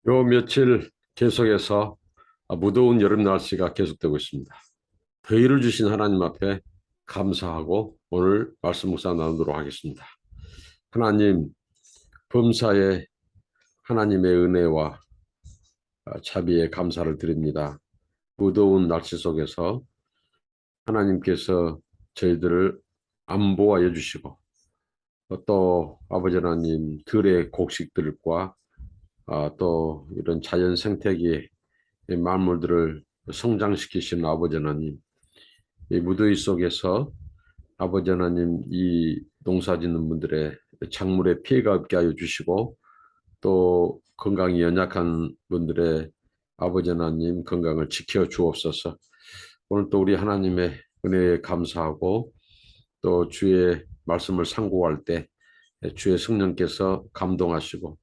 요 며칠 계속해서 무더운 여름 날씨가 계속되고 있습니다. 더위를 주신 하나님 앞에 감사하고 오늘 말씀 묵상 나누도록 하겠습니다. 하나님, 범사에 하나님의 은혜와 자비에 감사를 드립니다. 무더운 날씨 속에서 하나님께서 저희들을 안보하여 주시고 또 아버지 하나님 들의 곡식들과 또 이런 자연 생태계 만물들을 성장시키시는 아버지 하나님, 이 무더위 속에서 아버지 하나님 이 농사 짓는 분들의 작물에 피해가 없게 하여 주시고 또 건강이 연약한 분들의 아버지 하나님 건강을 지켜 주옵소서. 오늘 또 우리 하나님의 은혜에 감사하고 또 주의 말씀을 상고할 때 주의 성령께서 감동하시고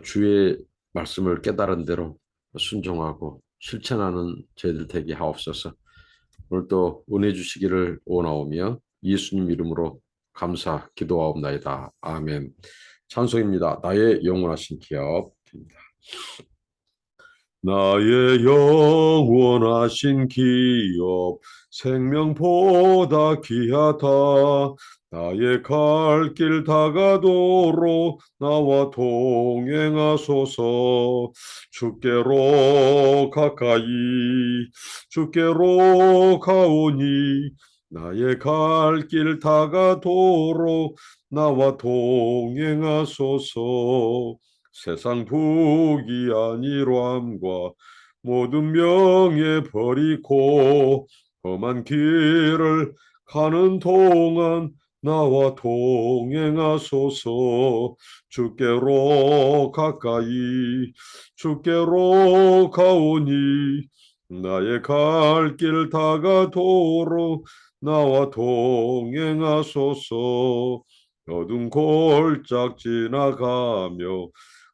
주의 말씀을 깨달은 대로 순종하고 실천하는 저희들 되게 하옵소서. 오늘 또 은혜 주시기를 원하오며 예수님 이름으로 감사 기도하옵나이다. 아멘. 찬송입니다. 나의 영원하신 기업입니다. 나의 영원하신 기업 생명보다 귀하다. 나의 갈 길 다가도록 나와 동행하소서. 주께로 가까이 주께로 가오니 나의 갈 길 다가도록 나와 동행하소서. 세상 복이 아니로함과 모든 명예 버리고 험한 길을 가는 동안 나와 동행하소서. 주께로 가까이 주께로 가오니 나의 갈 길 다가도록 나와 동행하소서. 어두운 골짝 지나가며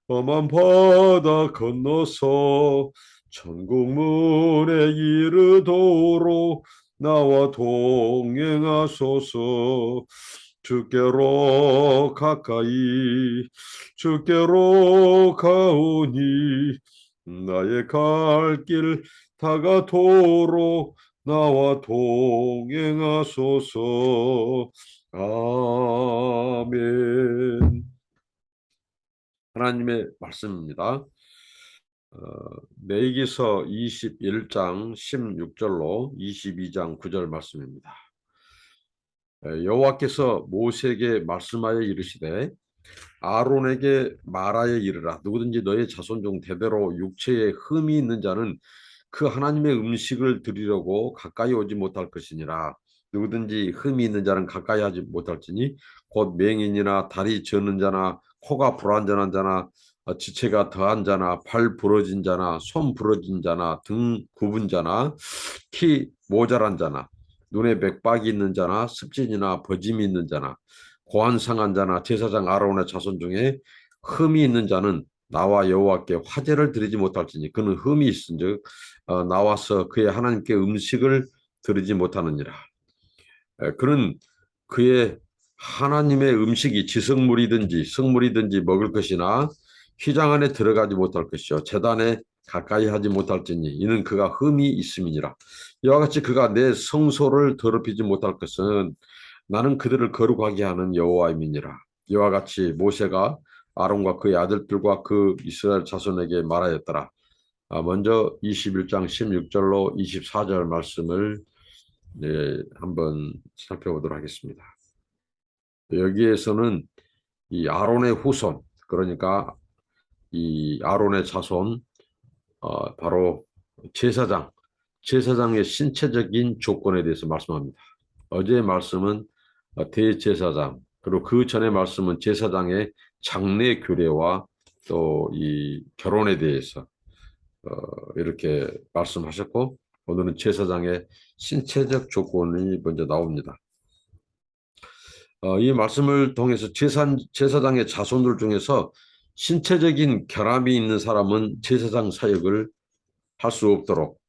험한 바다 건너서 천국 문에 이르도록 나와 동행하소서. 주께로 가까이 주께로 가오니 나의 갈 길 다가도록 나와 동행하소서. 아멘. 하나님의 말씀입니다. 레위기서 21장 16절로 22장 9절 말씀입니다. 여호와께서 모세에게 말씀하여 이르시되 아론에게 말하여 이르라. 누구든지 너의 자손 중 대대로 육체에 흠이 있는 자는 그 하나님의 음식을 드리려고 가까이 오지 못할 것이니라. 누구든지 흠이 있는 자는 가까이 하지 못할지니 곧 맹인이나 다리 저는 자나 코가 불완전한 자나 지체가 더한 자나 팔 부러진 자나 손 부러진 자나 등 굽은 자나 키 모자란 자나 눈에 맥박이 있는 자나 습진이나 버짐이 있는 자나 고안 상한 자나 제사장 아론의 자손 중에 흠이 있는 자는 나와 여호와께 화제를 드리지 못할지니 그는 흠이 있은즉 나와서 그의 하나님께 음식을 드리지 못하느니라. 그는 그의 하나님의 음식이 지성물이든지 성물이든지 먹을 것이나 휘장 안에 들어가지 못할 것이요 제단에 가까이 하지 못할지니 이는 그가 흠이 있음이니라. 이와 같이 그가 내 성소를 더럽히지 못할 것은 나는 그들을 거룩하게 하는 여호와임이니라. 이와 같이 모세가 아론과 그의 아들들과 그 이스라엘 자손에게 말하였더라. 먼저 21장 16절로 24절 말씀을 한번 살펴보도록 하겠습니다. 여기에서는 이 아론의 후손, 그러니까 이 아론의 자손, 바로 제사장의 신체적인 조건에 대해서 말씀합니다. 어제의 말씀은 대제사장, 그리고 그 전의 말씀은 제사장의 장례 규례와 또 이 결혼에 대해서 이렇게 말씀하셨고, 오늘은 제사장의 신체적 조건이 먼저 나옵니다. 이 말씀을 통해서 제사장의 자손들 중에서 신체적인 결함이 있는 사람은 제사장 사역을 할 수 없도록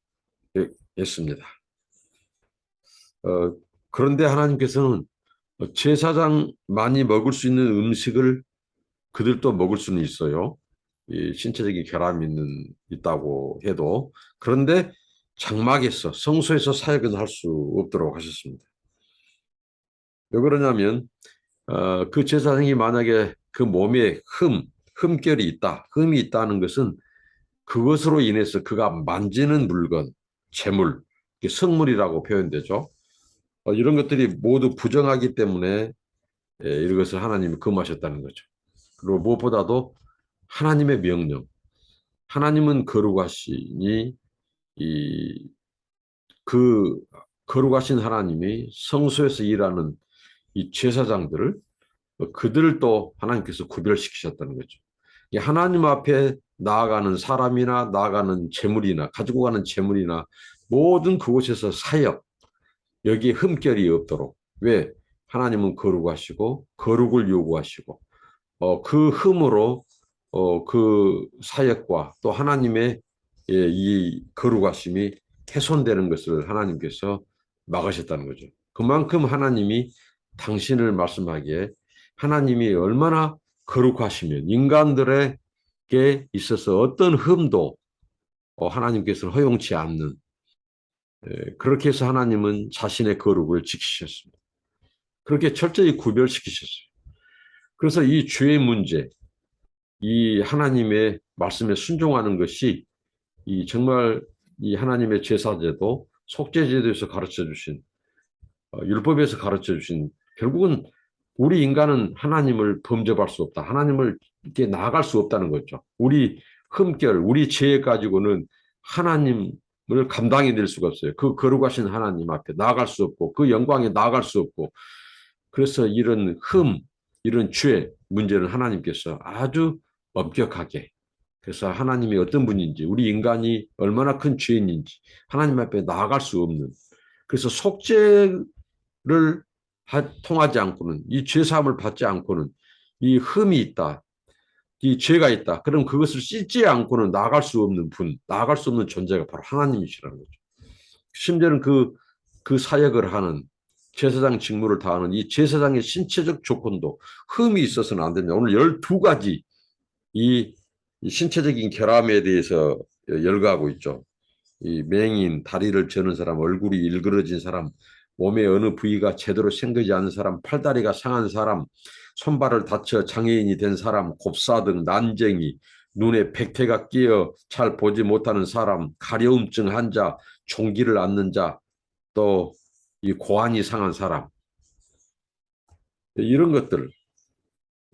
했습니다. 그런데 하나님께서는 제사장만이 먹을 수 있는 음식을 그들도 먹을 수는 있어요. 이 신체적인 결함이 있다고 해도, 그런데 장막에서 성소에서 사역은 할 수 없도록 하셨습니다. 왜 그러냐면 그 제사장이 만약에 그 몸에 흠결이 있다, 흠이 있다는 것은 그것으로 인해서 그가 만지는 물건, 재물, 성물이라고 표현되죠. 이런 것들이 모두 부정하기 때문에 이것을 하나님이 금하셨다는 거죠. 그리고 무엇보다도 하나님의 명령, 하나님은 거룩하시니 이 그 거룩하신 하나님이 성소에서 일하는 이 제사장들을 그들을 또 하나님께서 구별시키셨다는 거죠. 하나님 앞에 나아가는 사람이나 나아가는 재물이나 가지고 가는 재물이나 모든 그곳에서 사역, 여기에 흠결이 없도록. 왜? 하나님은 거룩하시고 거룩을 요구하시고 그 흠으로 그 사역과 또 하나님의 이 거룩하심이 훼손되는 것을 하나님께서 막으셨다는 거죠. 그만큼 하나님이 당신을 말씀하기에 하나님이 얼마나 거룩하시면 인간들에게 있어서 어떤 흠도 하나님께서는 허용치 않는, 그렇게 해서 하나님은 자신의 거룩을 지키셨습니다. 그렇게 철저히 구별시키셨어요. 그래서 이 죄의 문제, 이 하나님의 말씀에 순종하는 것이 이 정말 이 하나님의 제사제도, 속죄제도에서 가르쳐 주신, 율법에서 가르쳐 주신, 결국은 우리 인간은 하나님을 범접할 수 없다. 하나님을 이렇게 나아갈 수 없다는 거죠. 우리 흠결, 우리 죄 가지고는 하나님을 감당해 낼 수가 없어요. 그 거룩하신 하나님 앞에 나아갈 수 없고 그 영광에 나아갈 수 없고, 그래서 이런 이런 죄 문제는 하나님께서 아주 엄격하게, 그래서 하나님이 어떤 분인지, 우리 인간이 얼마나 큰 죄인인지 하나님 앞에 나아갈 수 없는, 그래서 속죄를 통하지 않고는, 이 죄사함을 받지 않고는, 이 흠이 있다, 이 죄가 있다, 그럼 그것을 씻지 않고는 나아갈 수 없는 분, 나아갈 수 없는 존재가 바로 하나님이시라는 거죠. 심지어는 그 사역을 하는, 제사장 직무를 다하는 이 제사장의 신체적 조건도 흠이 있어서는 안 됩니다. 오늘 12가지 이 신체적인 결함에 대해서 열거하고 있죠. 이 맹인, 다리를 저는 사람, 얼굴이 일그러진 사람, 몸의 어느 부위가 제대로 생기지 않은 사람, 팔다리가 상한 사람, 손발을 다쳐 장애인이 된 사람, 곱사등, 난쟁이, 눈에 백태가 끼어 잘 보지 못하는 사람, 가려움증 환자, 종기를 앓는 자, 또 이 고환이 상한 사람, 이런 것들,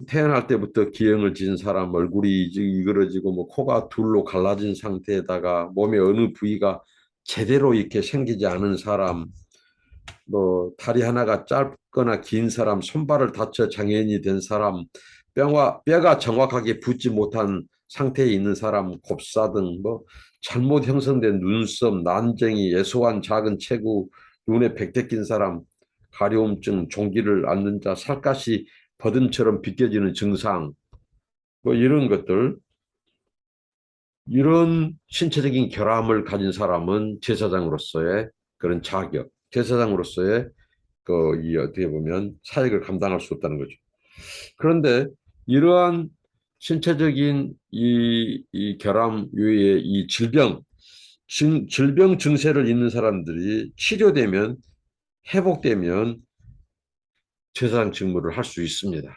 태어날 때부터 기형을 지은 사람, 얼굴이 이그러지고 뭐 코가 둘로 갈라진 상태에다가 몸의 어느 부위가 제대로 이렇게 생기지 않은 사람, 뭐 다리 하나가 짧거나 긴 사람, 손발을 다쳐 장애인이 된 사람, 뼈가 정확하게 붙지 못한 상태에 있는 사람, 곱사 등 뭐 잘못 형성된 눈썹, 난쟁이, 애소한 작은 체구, 눈에 백태 낀 사람, 가려움증, 종기를 앓는 자, 살갗이 버듬처럼 비껴지는 증상, 뭐 이런 것들, 이런 신체적인 결함을 가진 사람은 제사장으로서의 그런 자격, 제사장으로서의 이 어떻게 보면 사역을 감당할 수 없다는 거죠. 그런데 이러한 신체적인 이 결함 외에 이 질병 증세를 있는 사람들이 치료되면, 회복되면 제사장 직무를 할 수 있습니다.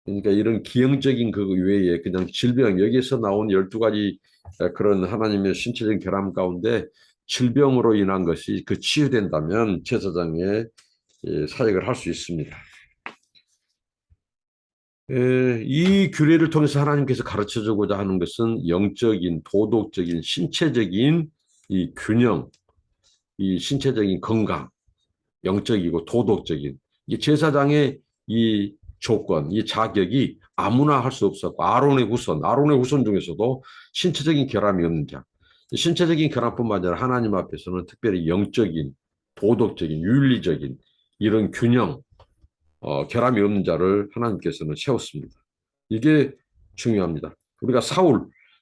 그러니까 이런 기형적인 그 외에 그냥 질병, 여기서 나온 12가지 그런 하나님의 신체적인 결함 가운데 질병으로 인한 것이 그 치유된다면 제사장의 사역을 할 수 있습니다. 이 규례를 통해서 하나님께서 가르쳐 주고자 하는 것은 영적인, 도덕적인, 신체적인 이 균형, 이 신체적인 건강, 영적이고 도덕적인, 이 제사장의 이 조건, 이 자격이 아무나 할 수 없었고, 아론의 후손 중에서도 신체적인 결함이 없는 자, 신체적인 결함뿐만 아니라 하나님 앞에서는 특별히 영적인, 도덕적인, 윤리적인 이런 균형, 결함이 없는 자를 하나님께서는 세웠습니다. 이게 중요합니다. 우리가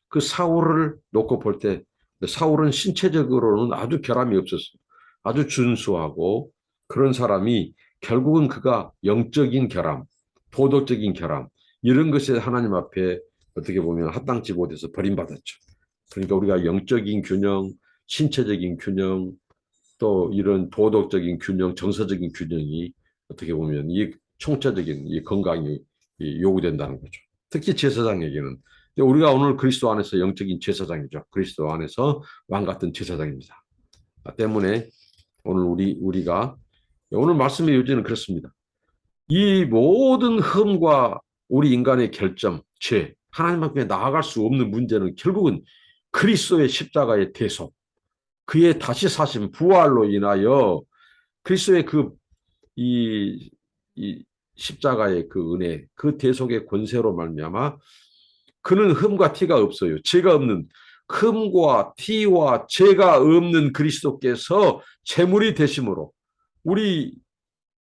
그 사울을 놓고 볼 때, 사울은 신체적으로는 아주 결함이 없었어요. 아주 준수하고 그런 사람이 결국은 그가 영적인 결함, 도덕적인 결함, 이런 것에 하나님 앞에 어떻게 보면 합당치 못해서 버림받았죠. 그러니까 우리가 영적인 균형, 신체적인 균형, 또 이런 도덕적인 균형, 정서적인 균형이 어떻게 보면 이 총체적인 이 건강이 요구된다는 거죠. 특히 제사장에게는. 우리가 오늘 그리스도 안에서 영적인 제사장이죠. 그리스도 안에서 왕 같은 제사장입니다. 때문에 오늘 우리가 오늘 말씀의 요지는 그렇습니다. 이 모든 흠과 우리 인간의 결점, 죄, 하나님 앞에 나아갈 수 없는 문제는 결국은 그리스도의 십자가의 대속, 그의 다시 사심, 부활로 인하여 그리스도의 이, 이 십자가의 그 은혜, 그 대속의 권세로 말미암아 그는 흠과 티가 없어요. 죄가 없는 흠과 티와 죄가 없는 그리스도께서 제물이 되심으로 우리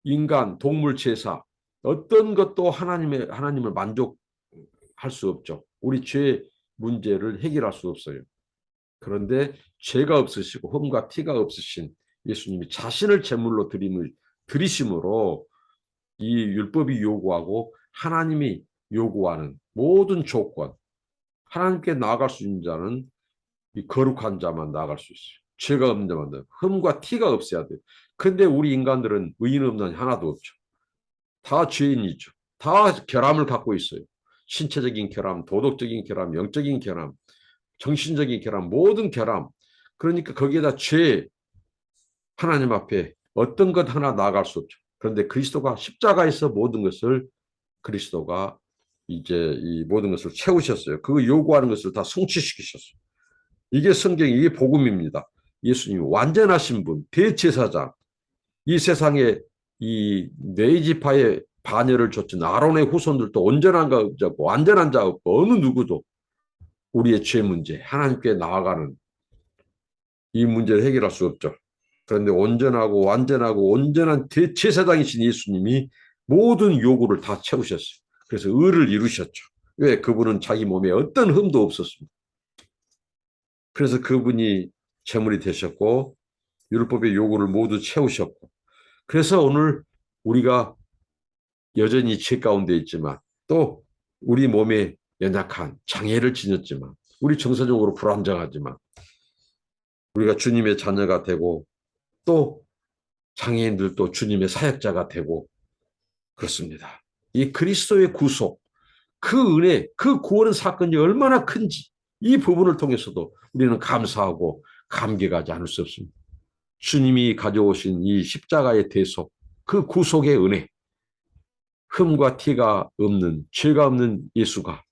인간, 동물, 제사 어떤 것도 하나님을 만족할 수 없죠. 우리 죄 문제를 해결할 수 없어요. 그런데 죄가 없으시고 흠과 티가 없으신 예수님이 자신을 제물로 드리심으로 이 율법이 요구하고 하나님이 요구하는 모든 조건, 하나님께 나아갈 수 있는 자는 이 거룩한 자만 나아갈 수 있어요. 죄가 없는 자만 나아가요. 흠과 티가 없어야 돼요. 근데 우리 인간들은 의인 없는 자는 하나도 없죠. 다 죄인이죠. 다 결함을 갖고 있어요. 신체적인 결함, 도덕적인 결함, 영적인 결함, 정신적인 결함, 모든 결함. 그러니까 거기에다 죄, 하나님 앞에 어떤 것 하나 나아갈 수 없죠. 그런데 그리스도가 십자가에서 모든 것을 그리스도가 이제 이 모든 것을 채우셨어요. 그 요구하는 것을 다 성취시키셨어요. 이게 성경, 이게 복음입니다. 예수님이 완전하신 분, 대제사장, 이 세상에 이 네이지파의 반열을 줬던 아론의 후손들도 온전한 자 없고 완전한 자 없고 어느 누구도 우리의 죄 문제, 하나님께 나아가는 이 문제를 해결할 수 없죠. 그런데 온전하고 완전하고 온전한 대제사장이신 예수님이 모든 요구를 다 채우셨어요. 그래서 의를 이루셨죠. 왜? 그분은 자기 몸에 어떤 흠도 없었습니다. 그래서 그분이 제물이 되셨고 율법의 요구를 모두 채우셨고, 그래서 오늘 우리가 여전히 죄 가운데 있지만 또 우리 몸에 연약한 장애를 지녔지만 우리 정서적으로 불안정하지만 우리가 주님의 자녀가 되고 또 장애인들도 주님의 사역자가 되고 그렇습니다. 이 그리스도의 구속, 그 은혜, 그 구원 사건이 얼마나 큰지 이 부분을 통해서도 우리는 감사하고 감격하지 않을 수 없습니다. 주님이 가져오신 이 십자가의 대속, 그 구속의 은혜, 흠과 티가 없는, 죄가 없는 예수가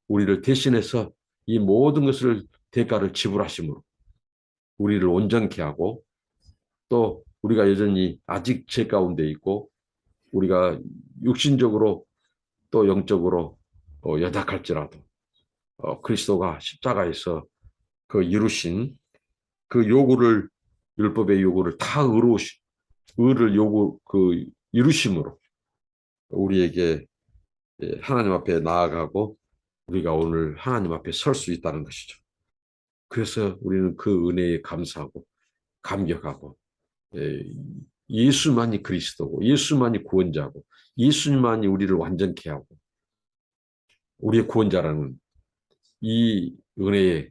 우리를 대신해서 이 모든 것을 대가를 지불하심으로 우리를 온전케 하고 또 우리가 여전히 아직 죄 가운데 있고 우리가 육신적으로 또 영적으로 연약할지라도 그리스도가 십자가에서 그 이루신 그 요구를, 율법의 요구를 다 의를 이루심으로 우리에게 하나님 앞에 나아가고 우리가 오늘 하나님 앞에 설 수 있다는 것이죠. 그래서 우리는 그 은혜에 감사하고 감격하고 예수만이 그리스도고 예수만이 구원자고 예수님만이 우리를 완전케 하고 우리의 구원자라는 이 은혜의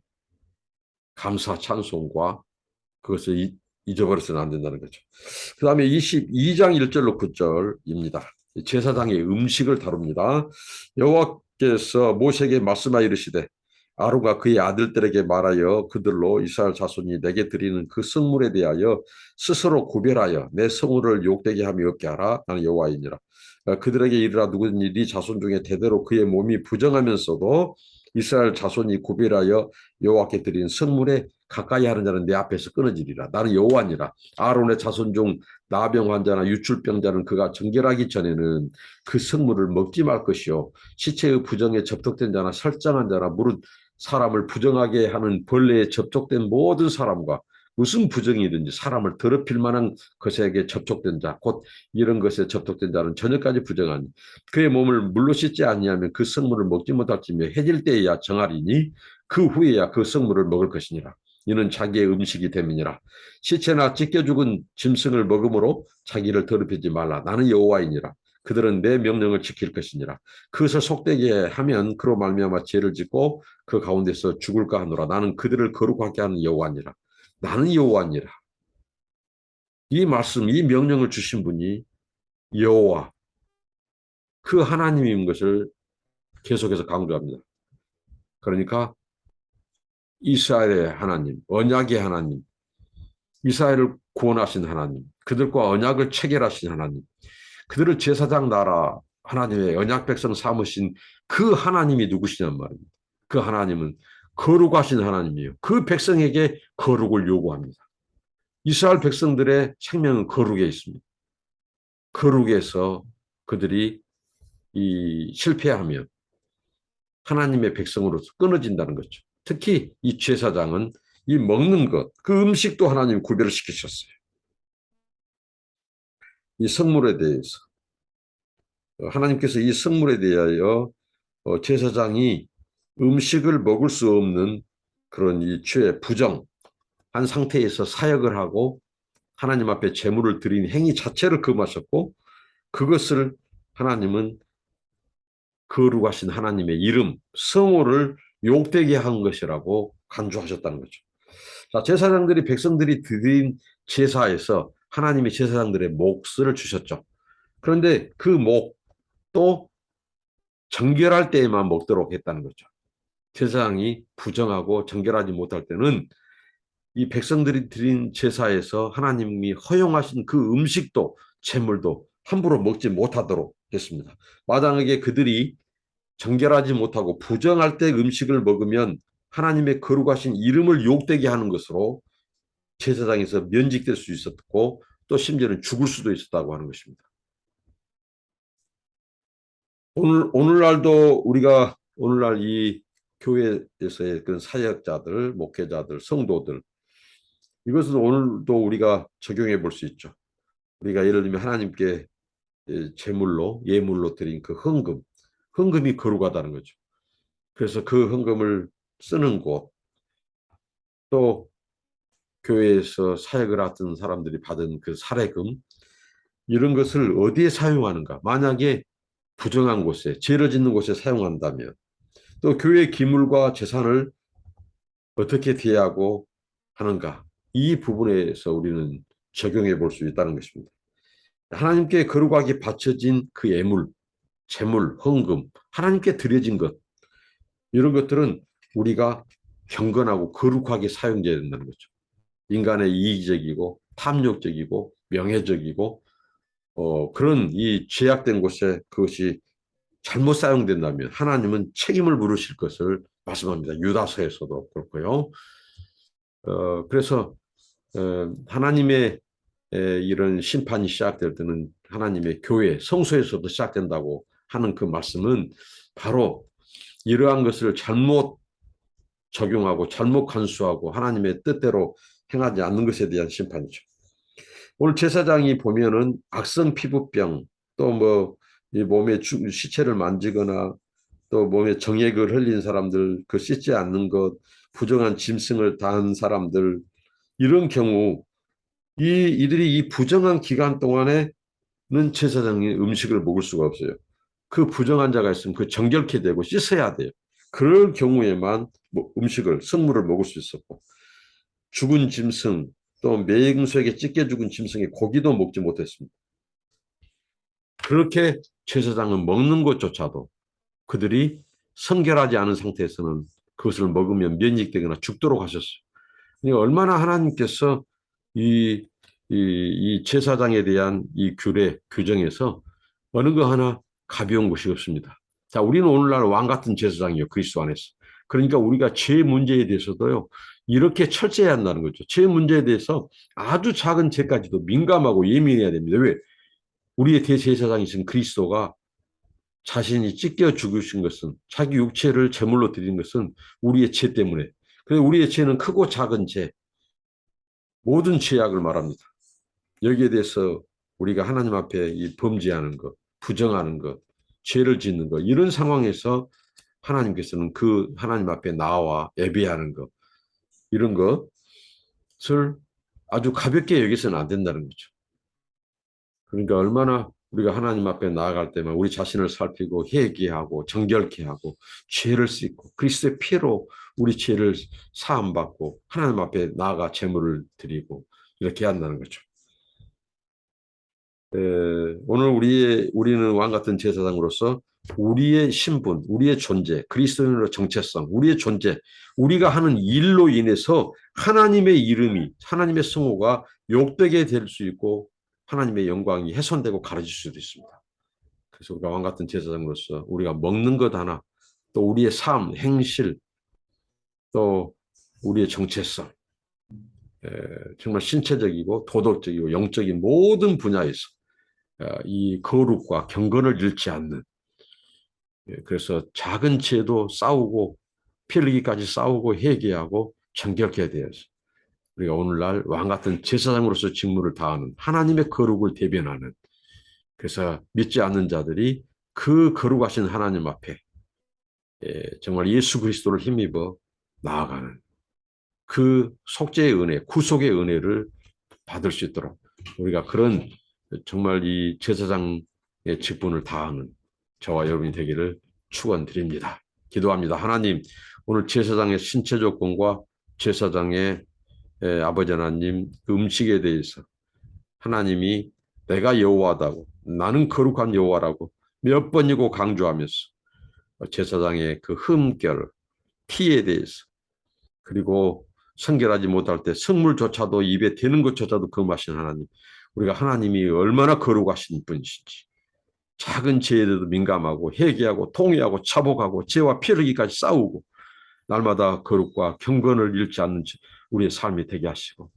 감사 찬송과 그것을 잊어버려서는 안 된다는 거죠. 그 다음에 22장 1절로 9절입니다. 제사장의 음식을 다룹니다. 여호와께서 모세에게 말씀하여 이르시되 아론과 그의 아들들에게 말하여 그들로 이스라엘 자손이 내게 드리는 그 성물에 대하여 스스로 구별하여 내 성물을 욕되게 함이 없게 하라. 나는 여호와이니라. 그들에게 이르라. 누구든지 네 자손 중에 대대로 그의 몸이 부정하면서도 이스라엘 자손이 구별하여 여호와께 드린 성물에 가까이 하는 자는 내 앞에서 끊어지리라. 나는 여호와니라. 아론의 자손 중 나병 환자나 유출병자는 그가 정결하기 전에는 그 성물을 먹지 말 것이요 시체의 부정에 접촉된 자나 설정한 자나 무릇 사람을 부정하게 하는 벌레에 접촉된 모든 사람과 무슨 부정이든지 사람을 더럽힐 만한 것에게 접촉된 자, 곧 이런 것에 접촉된 자는 저녁까지 부정하니 그의 몸을 물로 씻지 아니하면 그 성물을 먹지 못할지며 해질 때에야 정하리니 그 후에야 그 성물을 먹을 것이니라. 이는 자기의 음식이 됨이니라. 시체나 찢겨 죽은 짐승을 먹음으로 자기를 더럽히지 말라. 나는 여호와이니라. 그들은 내 명령을 지킬 것이니라. 그것을 속되게 하면 그로 말미암아 죄를 짓고 그 가운데서 죽을까 하노라. 나는 그들을 거룩하게 하는 여호와니라. 나는 여호와니라. 이 말씀, 이 명령을 주신 분이 여호와, 그 하나님인 것을 계속해서 강조합니다. 그러니까 이스라엘의 하나님, 언약의 하나님, 이스라엘을 구원하신 하나님, 그들과 언약을 체결하신 하나님, 그들을 제사장 나라 하나님의 언약 백성 삼으신 그 하나님이 누구시냔 말입니다. 그 하나님은 거룩하신 하나님이에요. 그 백성에게 거룩을 요구합니다. 이스라엘 백성들의 생명은 거룩에 있습니다. 거룩에서 그들이 실패하면 하나님의 백성으로서 끊어진다는 거죠. 특히 이 제사장은 이 먹는 것, 그 음식도 하나님 구별을 시키셨어요. 이 성물에 대해서 하나님께서 이 성물에 대하여 제사장이 음식을 먹을 수 없는 그런 이 죄 부정한 상태에서 사역을 하고 하나님 앞에 제물을 드린 행위 자체를 금하셨고 그것을 하나님은 거룩하신 하나님의 이름 성호를 욕되게 한 것이라고 간주하셨다는 거죠. 자, 제사장들이 백성들이 드린 제사에서 하나님의 제사장들의 몫을 주셨죠. 그런데 그 몫도 정결할 때에만 먹도록 했다는 거죠. 제사장이 부정하고 정결하지 못할 때는 이 백성들이 드린 제사에서 하나님이 허용하신 그 음식도 제물도 함부로 먹지 못하도록 했습니다. 마땅하게 그들이 정결하지 못하고 부정할 때 음식을 먹으면 하나님의 거룩하신 이름을 욕되게 하는 것으로 제사장에서 면직될 수 있었고 또 심지어는 죽을 수도 있었다고 하는 것입니다. 오늘날도 우리가 오늘날 이 교회에서의 그런 사역자들, 목회자들, 성도들 이것은 오늘도 우리가 적용해 볼 수 있죠. 우리가 예를 들면 하나님께 제물로 예물로 드린 그 헌금이 거룩하다는 거죠. 그래서 그 헌금을 쓰는 곳, 또 교회에서 사역을 하던 사람들이 받은 그 사례금 이런 것을 어디에 사용하는가? 만약에 부정한 곳에 죄를 짓는 곳에 사용한다면 또 교회 기물과 재산을 어떻게 대하고 하는가? 이 부분에서 우리는 적용해 볼 수 있다는 것입니다. 하나님께 거룩하게 바쳐진 그 예물, 제물, 헌금, 하나님께 드려진 것 이런 것들은 우리가 경건하고 거룩하게 사용돼야 된다는 거죠. 인간의 이기적이고 탐욕적이고 명예적이고 그런 이 죄악된 곳에 그것이 잘못 사용된다면 하나님은 책임을 물으실 것을 말씀합니다. 유다서에서도 그렇고요. 그래서 하나님의 이런 심판이 시작될 때는 하나님의 교회, 성소에서도 시작된다고 하는 그 말씀은 바로 이러한 것을 잘못 적용하고 잘못 간수하고 하나님의 뜻대로 행하지 않는 것에 대한 심판이죠. 오늘 제사장이 보면은 악성 피부병 또 뭐 이 몸에 시체를 만지거나 또 몸에 정액을 흘린 사람들 그 씻지 않는 것 부정한 짐승을 다한 사람들 이런 경우 이들이 이 부정한 기간 동안에는 제사장이 음식을 먹을 수가 없어요. 그 부정한 자가 있으면 그 정결케 되고 씻어야 돼요. 그럴 경우에만 뭐 음식을 성물을 먹을 수 있었고 죽은 짐승 또 맹수에게 찢겨 죽은 짐승의 고기도 먹지 못했습니다. 그렇게 제사장은 먹는 것조차도 그들이 성결하지 않은 상태에서는 그것을 먹으면 면직되거나 죽도록 하셨어요. 그러니까 얼마나 하나님께서 이 제사장에 대한 이 규례, 규정에서 어느 거 하나 가벼운 것이 없습니다. 자, 우리는 오늘날 왕 같은 제사장이요, 그리스도 안에서. 그러니까 우리가 죄 문제에 대해서도요, 이렇게 철저해야 한다는 거죠. 죄 문제에 대해서 아주 작은 죄까지도 민감하고 예민해야 됩니다. 왜? 우리의 대제사장이신 그리스도가 자신이 찢겨 죽으신 것은 자기 육체를 제물로 드린 것은 우리의 죄 때문에. 그래서 우리의 죄는 크고 작은 죄, 모든 죄악을 말합니다. 여기에 대해서 우리가 하나님 앞에 이 범죄하는 것, 부정하는 것, 죄를 짓는 것 이런 상황에서 하나님께서는 그 하나님 앞에 나와 예배하는 것 이런 것을 아주 가볍게 여기서는 안 된다는 거죠. 그러니까 얼마나 우리가 하나님 앞에 나아갈 때만 우리 자신을 살피고 회개하고 정결케 하고 죄를 씻고 그리스도의 피로 우리 죄를 사함받고 하나님 앞에 나아가 제물을 드리고 이렇게 한다는 거죠. 오늘 우리는 왕 같은 제사장으로서 우리의 신분, 우리의 존재, 그리스도인으로 정체성, 우리의 존재, 우리가 하는 일로 인해서 하나님의 이름이, 하나님의 성호가 욕되게 될 수 있고 하나님의 영광이 훼손되고 가려질 수도 있습니다. 그래서 우리가 왕 같은 제사장으로서 우리가 먹는 것 하나, 또 우리의 삶, 행실, 또 우리의 정체성, 정말 신체적이고 도덕적이고 영적인 모든 분야에서 이 거룩과 경건을 잃지 않는, 그래서 작은 죄도 싸우고 피 흘리기까지 싸우고 회개하고 정결케 되어서 우리가 오늘날 왕 같은 제사장으로서 직무를 다하는 하나님의 거룩을 대변하는, 그래서 믿지 않는 자들이 그 거룩하신 하나님 앞에 정말 예수 그리스도를 힘입어 나아가는 그 속죄의 은혜, 구속의 은혜를 받을 수 있도록 우리가 그런 정말 이 제사장의 직분을 다하는 저와 여러분이 되기를 축원드립니다. 기도합니다. 하나님, 오늘 제사장의 신체 조건과 제사장의 아버지 하나님 그 음식에 대해서 하나님이 내가 여호와다고, 나는 거룩한 여호와라고 몇 번이고 강조하면서 제사장의 그 흠결, 피에 대해서, 그리고 성결하지 못할 때 성물조차도 입에 대는 것조차도 금하신 하나님, 우리가 하나님이 얼마나 거룩하신 분이신지, 작은 죄에도 민감하고 회개하고 통회하고 차복하고 죄와 피 흘리기까지 싸우고 날마다 거룩과 경건을 잃지 않는 우리의 삶이 되게 하시고,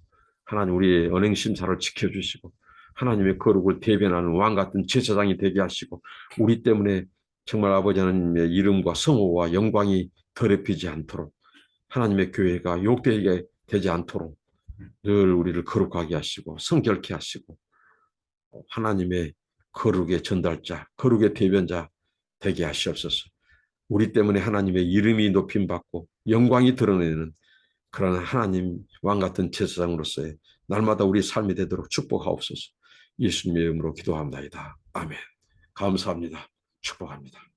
하나님 우리의 언행 심사를 지켜주시고 하나님의 거룩을 대변하는 왕 같은 제사장이 되게 하시고, 우리 때문에 정말 아버지 하나님의 이름과 성호와 영광이 더럽히지 않도록, 하나님의 교회가 욕되게 되지 않도록 늘 우리를 거룩하게 하시고 성결케 하시고 하나님의 거룩의 전달자, 거룩의 대변자 되게 하시옵소서. 우리 때문에 하나님의 이름이 높임받고 영광이 드러내는 그런 하나님 왕 같은 제사장으로서의 날마다 우리 삶이 되도록 축복하옵소서. 예수님의 이름으로 기도합니다. 아멘. 감사합니다. 축복합니다.